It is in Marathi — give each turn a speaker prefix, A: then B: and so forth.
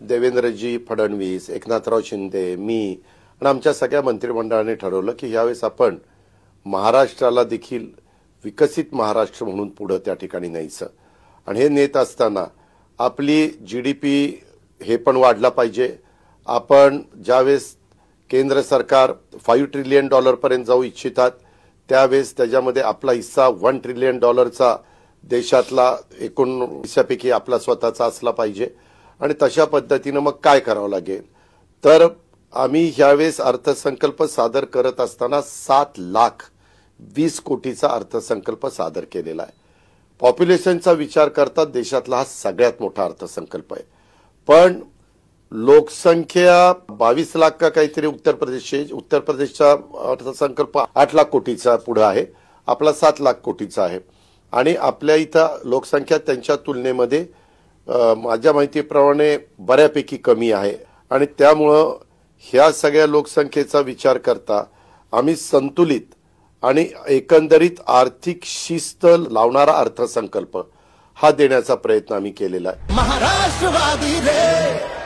A: देवेंद्रजी फडणवीस, एकनाथराव शिंदे, मी आणि आमच्या सगळ्या मंत्रिमंडळाने ठरवलं की यावेळेस आपण महाराष्ट्राला देखील विकसित महाराष्ट्र म्हणून पुढे त्या ठिकाणी न्यायचं आणि हे नेत असताना आपली जीडीपी हे पण वाढला पाहिजे। आपण ज्यावेळेस केंद्र सरकार $5 ट्रिलियन पर्यंत जाऊ इच्छितात त्यावेळेस त्याच्यामध्ये आपला हिस्सा $1 ट्रिलियन देशातला एकूण हिस्सापैकी आपला स्वतःचा असला पाहिजे आणि तशा पद्धतीने मग काय करावं लागेल तर आम्ही यावेळेस अर्थसंकल्प सादर करत असताना 7,20,00,000 कोटीचा अर्थसंकल्प सादर केलेला आहे। पॉप्युलेशनचा विचार करता देशातला हा सगळ्यात मोठा अर्थसंकल्प आहे, पण लोकसंख्या 22 लाख का काहीतरी उत्तर प्रदेशचा अर्थसंकल्प 8 लाख कोटीचा पुढे आहे, आपला 7 लाख कोटीचा आहे आणि आपल्या इथं लोकसंख्या त्यांच्या तुलनेमध्ये माझ्या माहितीप्रमाणे बऱ्यापैकी कमी आहे आणि त्यामुळं ह्या सगळ्या लोकसंख्येचा विचार करता आम्ही संतुलित आणि एकंदरीत आर्थिक शिस्त लावणारा अर्थसंकल्प हा देण्याचा प्रयत्न आम्ही केलेला आहे।
B: महाराष्ट्रवादी रे